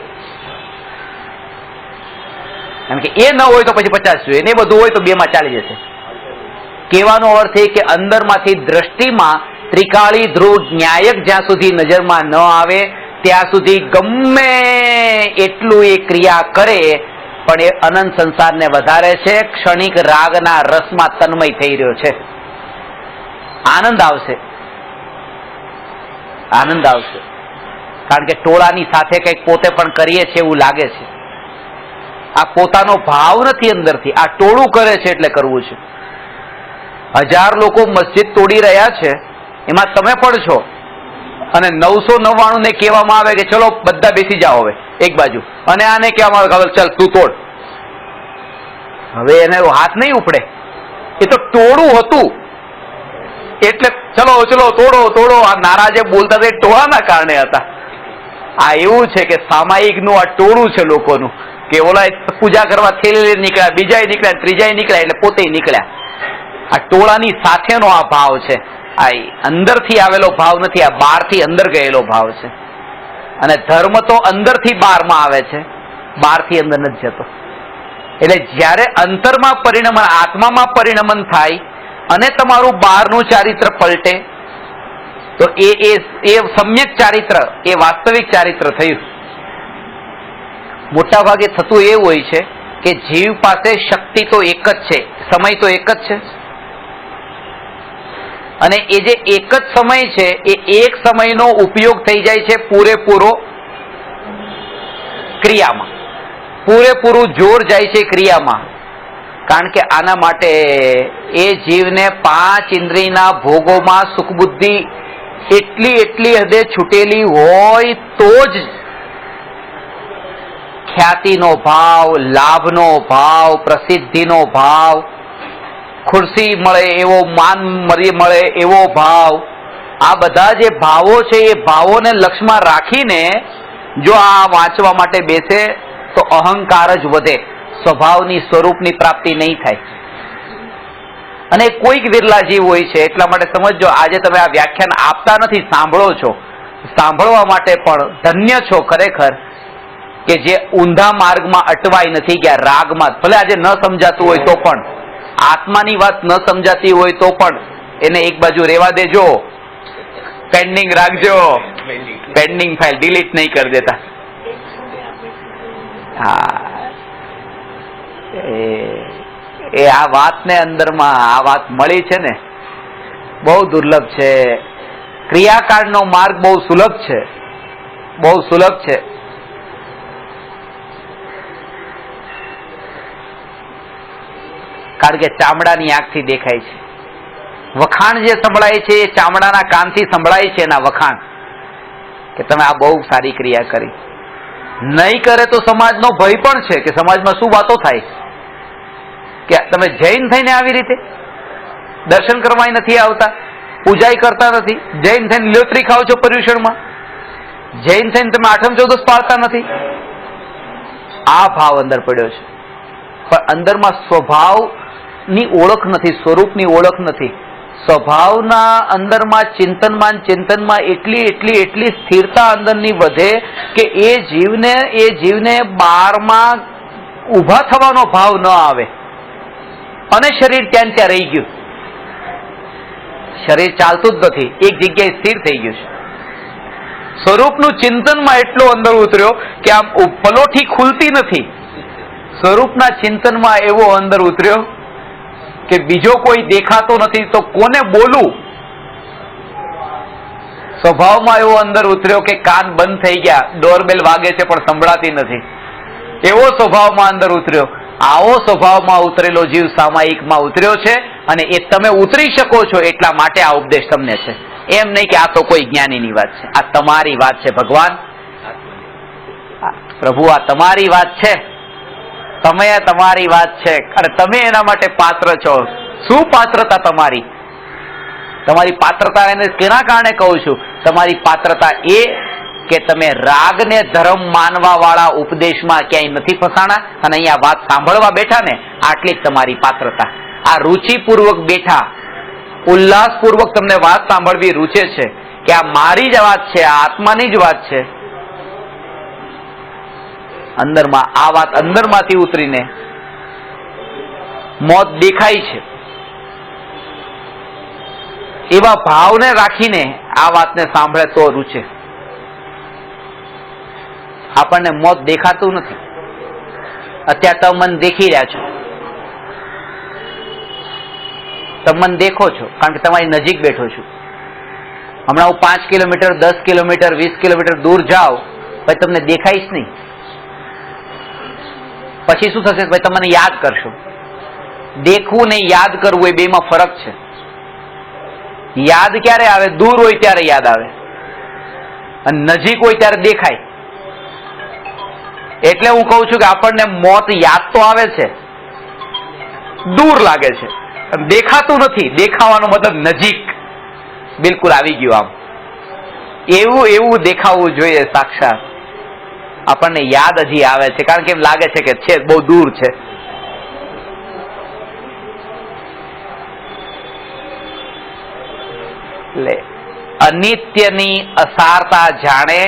કારણ કે એ ન હોય તો પછી 50 જોઈએ, ને બધું હોય તો 2 માં ચાલી જશે. કહેવાનો અર્થ એ કે અંદરમાંથી દ્રષ્ટિમાં ત્રિકાળી ધ્રુવ ન્યાયક જ્યાં સુધી નજરમાં ન આવે ત્યાં સુધી ગમે એટલું એ ક્રિયા કરે પણ એ અનંત સંસારને વધારે છે. ક્ષણિક રાગના રસમાં તન્મય થઈ રહ્યો છે. આનંદ આવશે, આનંદ આવશે. કારણ કે ટોળાની સાથે કંઈક પોતે પણ કરીએ છીએ એવું લાગે છે. આ પોતાનો ભાવ નથી અંદરથી, આ ટોળું કરે છે એટલે કરવું છે. 1000 લોકો મસ્જિદ તોડી રહ્યા છે, એમાં તમે પણ છો, અને 999 ને કહેવામાં આવે કે ચલો બધા બેસી જાઓ હવે એક બાજુ, અને આને કહેવામાં આવે ચાલ તું તોડ. હવે એને હાથ નહીં ઉપડે, એ તો ટોળું હતું એટલે ચલો ચલો તોડો તોડો. આ નારા જે બોલતા હતા એ ટોળાના કારણે હતા. આ એવું છે કે સામાયિકનું આ ટોળું છે લોકોનું, કે ઓલા પૂજા કરવા થેલી નીકળ્યા, બીજા નીકળ્યા, ત્રીજા નીકળ્યા, એટલે પોતે નીકળ્યા. આ ટોળાની સાથેનો આ ભાવ છે. આ અંદરથી આવેલો ભાવ નથી, આ બહારથી અંદર ગયેલો ભાવ છે. અને ધર્મ તો અંદરથી બહારમાં આવે છે, બહારથી અંદર નથી જતો. એટલે જ્યારે અંતરમાં પરિણમન, આત્મામાં પરિણમન થાય અને તમારું બહારનું ચારિત્ર પલટે તો એ સમ્યક ચારિત્ર, એ વાસ્તવિક ચારિત્ર થયું. મોટા ભાગે થતું એવું હોય છે કે જીવ પાસે શક્તિ તો એક જ છે, સમય તો એક જ છે, અને એ જે એક જ સમય છે એ એક સમયનો ઉપયોગ થઈ જાય છે પૂરેપૂરો ક્રિયામાં, પૂરેપૂરું જોર જાય છે ક્રિયામાં. કારણ કે આના માટે એ જીવને 5 ઇન્દ્રિયના ભોગોમાં સુખ બુદ્ધિ એટલી હદે છૂટેલી હોય તો જ ખ્યાતિનો ભાવ, લાભનો ભાવ, પ્રસિદ્ધિનો ભાવ, ખુરશી મળે એવો, માન મળે એવો ભાવ, આ બધા જે ભાવો છે એ ભાવોને લક્ષ્યમાં રાખીને જો આ વાંચવા માટે બેસે તો અહંકાર જ વધે, સ્વભાવની, સ્વરૂપની પ્રાપ્તિ નહીં થાય. અને કોઈક વિરલા જીવ હોય છે. એટલા માટે સમજો, આજે તમે આ વ્યાખ્યાન આપતા નથી, સાંભળો છો, સાંભળવા માટે પણ ધન્ય છો ખરેખર, કે જે ઊંધા માર્ગમાં અટવાય નથી ગયા, રાગમાં. ભલે આજે ન સમજાતું હોય તો પણ, આત્માની વાત ન સમજાતી હોય તો પણ એને એક બાજુ રેવા દેજો, પેન્ડિંગ રાખજો, પેન્ડિંગ ફાઇલ ડિલીટ નહીં કરી દેતા. હા, એ આ વાતને અંદરમાં આ વાત મળી છે ને, બહુ દુર્લભ છે. ક્રિયાકાળનો માર્ગ બહુ સુલભ છે, બહુ સુલભ છે. કારણ કે ચામડાની આંખથી દેખાય છે. વખાણ જે સંભળાય છે એ ચામડાના કાનથી સંભળાય છે, એના વખાણ કે તમે આ બહુ સારી ક્રિયા કરી. નહીં કરે તો સમાજનો ભય પણ છે કે સમાજમાં શું વાતો થાય કે તમે જૈન થઈને આવી રીતે દર્શન કરવા નથી આવતા, પૂજાઈ કરતા નથી, જૈન થઈને લીલોતરી ખાઓ છો પર્યુષણમાં, જૈન થઈને તમે આઠમ ચૌદસ પાળતા નથી. આ ભાવ અંદર પડ્યો છે. પણ અંદરમાં સ્વભાવની ઓળખ નથી, સ્વરૂપની ઓળખ નથી. સ્વભાવના અંદરમાં ચિંતનમાં એટલી સ્થિરતા અંદરની વધે કે એ જીવને બારમાં ઊભા થવાનો ભાવ ન આવે, અને શરીર ત્યાં રહી ગયું, શરીર ચાલતું જ નથી, એક જગ્યાએ સ્થિર થઈ ગયું છે. સ્વરૂપનું ચિંતનમાં એટલો અંદર ઉતર્યો કે આમ પલોઠી ખુલતી નથી. સ્વરૂપના ચિંતનમાં એવો અંદર ઉતર્યો કે બીજો કોઈ દેખાતો નથી તો કોને બોલું. સ્વભાવમાં એવો અંદર ઉતર્યો કે કાન બંધ થઈ ગયા, ડોરબેલ વાગે છે પણ સંભળાતી નથી, એવો સ્વભાવમાં અંદર ઉતર્યો. આવો સ્વભાવમાં ઉતરેલો જીવ સામાયિકમાં ઉતર્યો છે, અને એ તમે ઉતરી શકો છો એટલા માટે આ ઉપદેશ તમને છે. એમ નહીં કે આ તો કોઈ જ્ઞાનીની વાત છે, આ તમારી વાત છે. ભગવાન, પ્રભુ, આ તમારી વાત છે, તમારી વાત છે, અને તમે એના માટે પાત્ર છો. શું પાત્રતા તમારી? તમારી પાત્રતા એને કેના કારણે કહું છું? તમારી પાત્રતા એ કે તમે રાગને ધર્મ માનવા વાળા ઉપદેશમાં ક્યાંય નથી ફસાણા, અને અહીંયા વાત સાંભળવા બેઠા ને, આટલી જ તમારી પાત્રતા. આ રુચિપૂર્વક બેઠા, ઉલ્લાસપૂર્વક તમને વાત સાંભળવી રૂચે છે કે આ મારી જ વાત છે, આ આત્માની જ વાત છે. અંદરમાં આ વાત અંદરમાંથી ઉતરીને મોત દેખાય છે, એવા ભાવને રાખીને આ વાતને સાંભળે તો રૂચે. આપણને મોત દેખાતું નથી. અત્યારે તમે મને દેખી રહ્યા છો, તમે મને દેખો છો કારણ કે તમારી નજીક બેઠો છું. હમણાં હું 5 કિલોમીટર, 10 કિલોમીટર, 20 કિલોમીટર દૂર જાઉં, ભાઈ તમને દેખાઈશ નહીં. પછી શું થશે? ભાઈ તમને યાદ કરશો. દેખવું નહીં, યાદ કરવું, એ બેમાં ફરક છે. યાદ ક્યારે આવે? દૂર હોય ત્યારે યાદ આવે, અને નજીક હોય ત્યારે દેખાય. એટલે હું કહું છું કે આપણને મોત યાદ તો આવે છે, દૂર લાગે છે, દેખાતું નથી. દેખાવાનો મતલબ નજીક બિલકુલ આવી ગયું. આમ એવું દેખાવું જોઈએ સાક્ષાત. આપણને યાદ હજી આવે છે કારણ કે એમ લાગે છે કે છે બહુ દૂર છે. એટલે અનિત્યની અસારતા જાણે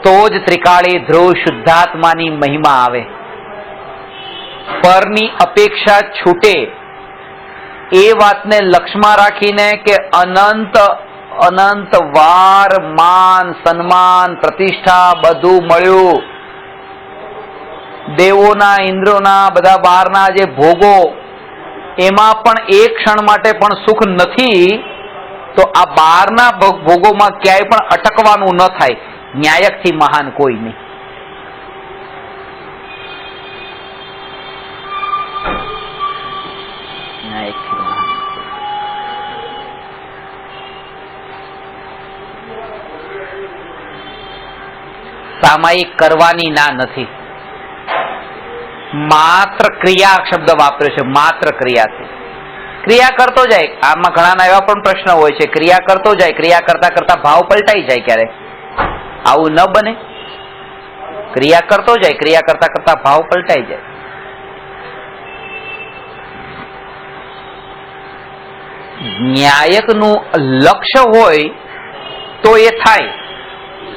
તો જ ત્રિકાળી ધ્રુવ શુદ્ધાત્માની મહિમા આવે. પરની અપેક્ષા છૂટે એ વાતને લક્ષમાં રાખીને કે અનંત અનંત વાર માન સન્માન પ્રતિષ્ઠા બધું મળ્યું, દેવોના ઇન્દ્રોના બધા બહારના જે ભોગો એમાં પણ એક ક્ષણ માટે પણ સુખ નથી, તો આ બહારના ભોગોમાં ક્યાંય પણ અટકવાનું ન થાય. ન્યાયકથી મહાન કોઈ નહીં. સામાયિક કરવાની ના નથી. માત્ર ક્રિયા શબ્દ વાપર્યો છે. માત્ર ક્રિયાથી ક્રિયા કરતો જાય. આમાં ઘણા એવા પણ પ્રશ્ન હોય છે, ક્રિયા કરતો જાય, ક્રિયા કરતા કરતા ભાવ પલટાઈ જાય. ક્યારે આવું ન બને? ક્રિયા કરતો જાય, ક્રિયા કરતા કરતા ભાવ પલટાઈ જાય. ન્યાયકનું લક્ષ્ય હોય તો એ થાય,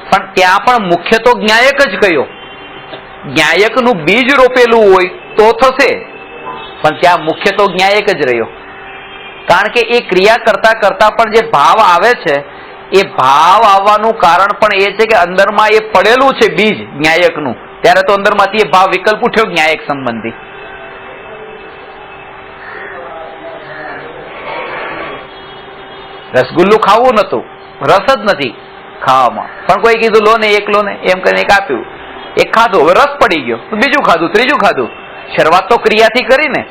પણ ત્યાં પણ મુખ્ય તો ન્યાયક જ કયો. ન્યાયકનું બીજ રોપેલું હોય તો થશે, પણ ત્યાં મુખ્ય તો ન્યાયક જ રહ્યો. કારણ કે એ ક્રિયા કરતા કરતા પણ જે ભાવ આવે છે, એ ભાવ આવવાનું કારણ પણ એ છે કે અંદરમાં એ પડેલું છે બીજ ન્યાયકનું. ત્યારે તો અંદરમાંથી એ ભાવ વિકલ્પ ઉઠ્યો ન્યાયક સંબંધી. રસગુલ્લું ખાવું નતું, રસ જ નથી ખાવામાં, પણ કોઈ કીધું લો ને એક લો ને, એમ કરીને એક આપ્યું, એક ખાધું, હવે રસ પડી ગયો, બીજું ખાધું, ત્રીજું ખાધું. શરૂઆત તો ક્રિયાથી કરીને,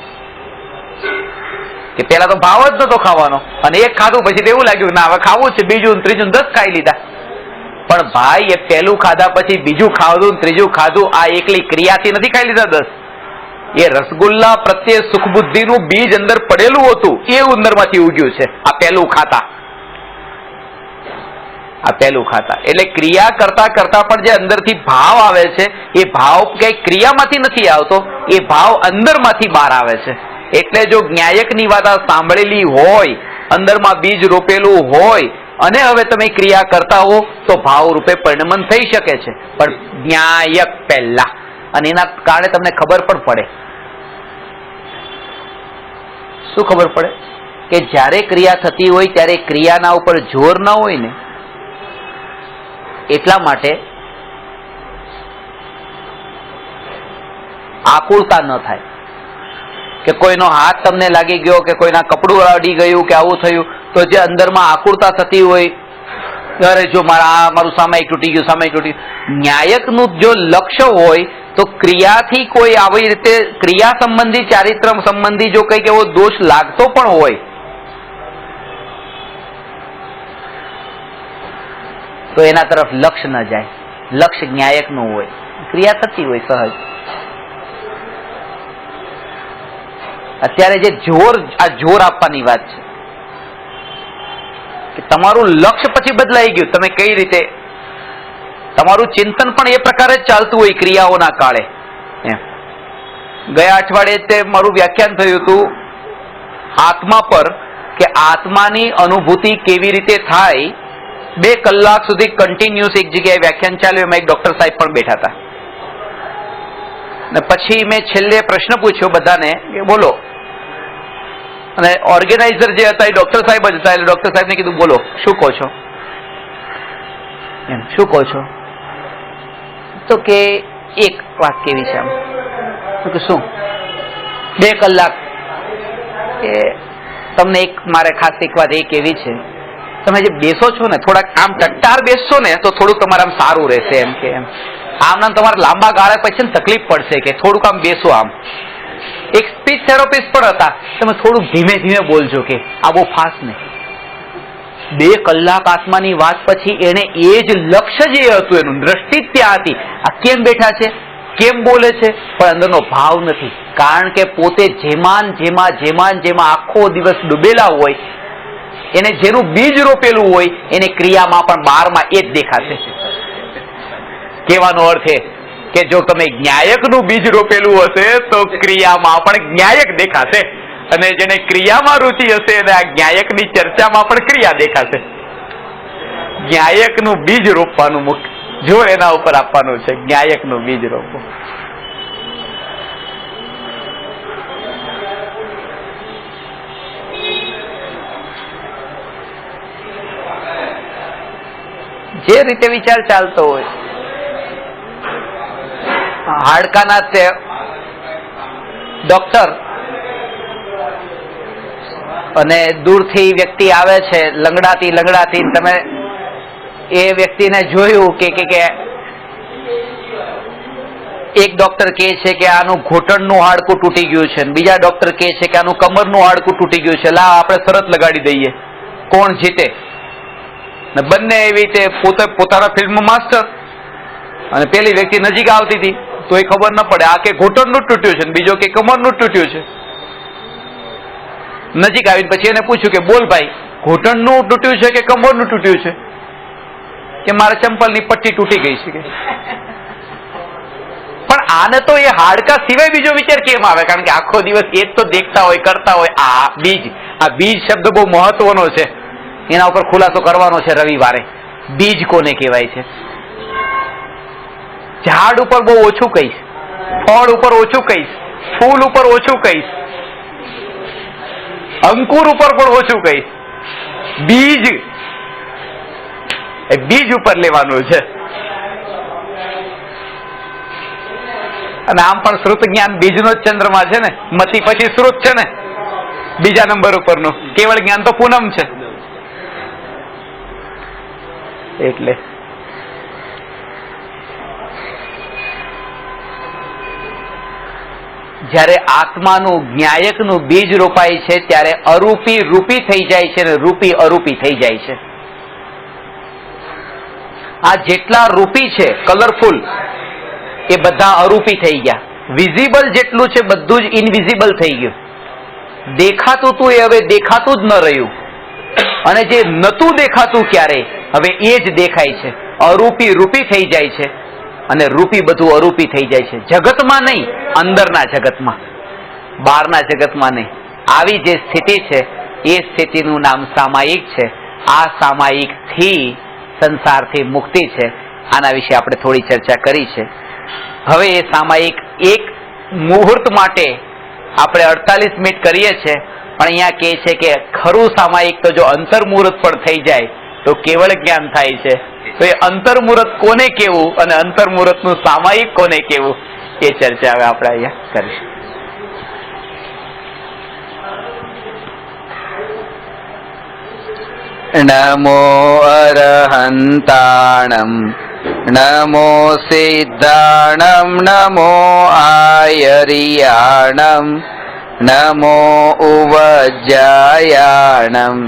કે પેલા તો ભાવ જ નતો ખાવાનો, અને એક ખાધું પછી એવું લાગ્યું ના હવે ખાવું છે, બીજું ત્રીજું 10 ખાઈ લીધા. પણ ભાઈ એ પહેલું ખાધા પછી બીજું ખાધું, ત્રીજું ખાધું, આ એકલી ક્રિયાથી નથી ખાઈ લીધા 10. એ રસગુલ્લા પ્રત્યે સુખ બુદ્ધિનું બીજ અંદર પડેલું હતું, એ અંદરમાંથી ઉગ્યું છે આ પહેલું ખાતા. એટલે ક્રિયા કરતા કરતા પણ જે અંદરથી ભાવ આવે છે, એ ભાવ કઈ ક્રિયામાંથી નથી આવતો, એ ભાવ અંદરમાંથી બહાર આવે છે. એટલે જો ન્યાયકની વાત આ સાંભળેલી હોય, અંદરમાં બીજ રોપેલું હોય, અને હવે તમે ક્રિયા કરતા હો તો ભાવ રૂપે પરિણમન થઈ શકે છે. પણ ન્યાયક પહેલા, અને એના કારણે તમને ખબર પણ પડે. શું ખબર પડે? કે જ્યારે ક્રિયા થતી હોય ત્યારે ક્રિયાના ઉપર જોર ન હોય ને, એટલા માટે આકુળતા ન થાય. કે કોઈનો હાથ તમને લાગી ગયો, કે કોઈના કપડું અડી ગયું, કે આવું થયું, તો જે અંદરમાં આકુળતા થતી હોય, અરે જો મારું સામાયિક તૂટી ગયું, સામાયિક તૂટી ગયું. ન્યાયકનું જો લક્ષ્ય હોય તો ક્રિયાથી કોઈ આવી રીતે ક્રિયા સંબંધી, ચારિત્ર સંબંધી જો કંઈક એવો દોષ લાગતો પણ હોય, તો એના તરફ લક્ષ્ય ન જાય. લક્ષ્ય ન્યાયકનું હોય, ક્રિયા થતી હોય સહજ. અત્યારે જે જોર આપવાની વાત છે, કે તમારું લક્ષ્ય પછી બદલાઈ ગયું. તમે કઈ રીતે તમારું ચિંતન પણ એ પ્રકારે જ ચાલતું હોય ક્રિયાઓના કાળે. ગયા અઠવાડિયે તે મારું વ્યાખ્યાન થયું હતું આત્મા પર, કે આત્માની અનુભૂતિ કેવી રીતે થાય. 2 કલાક સુધી કન્ટિન્યુઅસ એક જગ્યાએ વ્યાખ્યાન ચાલ્યું. એમાં એક ડોક્ટર સાહેબ પણ બેઠા હતા, અને પછી મેં છેલ્લે પ્રશ્ન પૂછ્યો બધાને કે બોલો, અને ઓર્ગેનાઇઝર જે હતા એ ડોક્ટર સાહેબ જ હતા. એટલે ડોક્ટર સાહેબને કીધું બોલો શું કહો છો, શું કહો છો? તો કે એક વાત કેવી છે આમ. તો કે શું? 2 કલાક કે તમને એક મારે ખાસ એક વાત એ કેવી છે, તમે જે બેસો છો ને થોડાક આમ ટટ્ટાર બેસશો ને તો થોડુંક તમારે આમ સારું રહેશે. એમ કે એમ આમ તમારે લાંબા ગાળે પછી તકલીફ પડશે, કે થોડુંક આમ બેસો. આમ એક સ્પીચ થેરાપિસ્ટ પણ હતા, તમે થોડુંક ધીમે ધીમે બોલજો, કે આ બહુ ફાસ્ટ નહીં. 2 કલાક આત્માની વાત પછી એને એ જ લક્ષ્ય જે હતું, એનું દ્રષ્ટિ જ ત્યાં હતી. આ કેમ બેઠા છે, કેમ બોલે છે, પણ અંદરનો ભાવ નથી. કારણ કે પોતે જેમાં આખો દિવસ ડૂબેલા હોય, એને જેનું બીજ રોપેલું હોય, એને ક્રિયામાં પણ બહારમાં એ જ દેખાશે. કહેવાનો અર્થ એ કે જો તમે ન્યાયકનું બીજ રોપેલું હશે તો ક્રિયામાં પણ ન્યાયક દેખાશે, અને જેને ક્રિયામાં રુચિ હશે એને આ ન્યાયકની ચર્ચામાં પણ ક્રિયા દેખાશે. ન્યાયકનું બીજ રોપવાનું મુખ્ય જોર એના ઉપર આપવાનું છે. ન્યાયકનું બીજ રોપો. જે રીતે વિચાર ચાલતો હોય. હાડકાના તે ડોક્ટર અને દૂરથી વ્યક્તિ આવે છે લંગડાતી, તમે એ વ્યક્તિને જોયું કે એક ડોક્ટર કહે છે કે આનું ઘૂંટણનું હાડકું તૂટી ગયું છે, બીજા ડોક્ટર કહે છે કે આનું કમરનું હાડકું તૂટી ગયું છે, લા આપણે શરત લગાડી દઈએ કોણ જીતે. ને બંને એવી રીતે પોતાના ફિલ્ડમાં માસ્ટર, અને પેલી વ્યક્તિ નજીક આવતી હતી તો એ ખબર ન પડે, આ કે ઘૂંટણનું તૂટ્યું છે, બીજો કે કમરનું તૂટ્યું છે. નજીક આવીને પછી એને પૂછ્યું કે બોલ ભાઈ, ઘૂંટણનું તૂટ્યું છે કે કમરનું તૂટ્યું છે? કે મારા ચંપલની પટ્ટી તૂટી ગઈ છે. પણ આને તો એ હાડકા સિવાય બીજો વિચાર કેમ આવે? કારણ કે આખો દિવસ એ જ તો દેખતા હોય, કરતા હોય. આ બીજ શબ્દ બહુ મહત્વનો છે, એના ઉપર ખુલાસો કરવાનો છે રવિવારે. બીજ કોને કહેવાય છે? ઝાડ ઉપર બહુ ઓછું કહીશ, ફળ ઉપર ઓછું કહીશ, ફૂલ ઉપર ઓછું કહીશ, અંકુર ઉપર પણ ઓછું કહીશ. બીજ ઉપર લેવાનું છે. અને આમ પણ શ્રુત જ્ઞાન બીજનો જ ચંદ્રમા છે ને, મતી પછી શ્રુત છે ને બીજા નંબર ઉપરનું. કેવળ જ્ઞાન તો પૂનમ છે. એટલે જ્યારે આત્માનું જ્ઞાયકનું બીજ રોપાય છે ત્યારે અરૂપી રૂપી થઈ જાય છે અને રૂપી અરૂપી થઈ જાય છે. આ જેટલા રૂપી છે કલરફુલ એ બધા અરૂપી થઈ ગયા. વિઝિબલ જેટલું છે બધું જ ઇનવિઝિબલ થઈ ગયું. દેખાતું તું એ હવે દેખાતું જ ન રહ્યું, અને જે નતું દેખાતું ક્યારે હવે એ જ દેખાય છે. અરૂપી રૂપી થઈ જાય છે અને રૂપી બધું અરૂપી થઈ જાય છે. જગતમાં નહીં, અંદરના જગતમાં, બહારના જગતમાં નહીં. આવી જે સ્થિતિ છે એ સ્થિતિનું નામ સામાયિક છે. આ સામાયિક થી સંસારથી મુક્તિ છે. આના વિશે આપણે થોડી ચર્ચા કરી છે. હવે એ સામાયિક એક મુહૂર્ત માટે આપણે 48 મિનિટ કરીએ છીએ, પણ અહીંયા કહે છે કે ખરું સામાયિક તો જો અંતર મુહૂર્ત પણ થઈ જાય તો કેવળ જ્ઞાન થાય છે. તો એ અંતર મુહૂર્ત કોને કેવું અને અંતર મુહૂર્તનું સામાયિક કોને કેવું એ ચર્ચા હવે આપણે અહીંયા કરીશું. નમો અરહંતાણમ નમો સિદ્ધાણમ નમો આયરિયાણમ નમો ઉવજ્જાયાણમ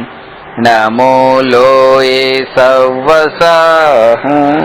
નમો લોયે સવસહું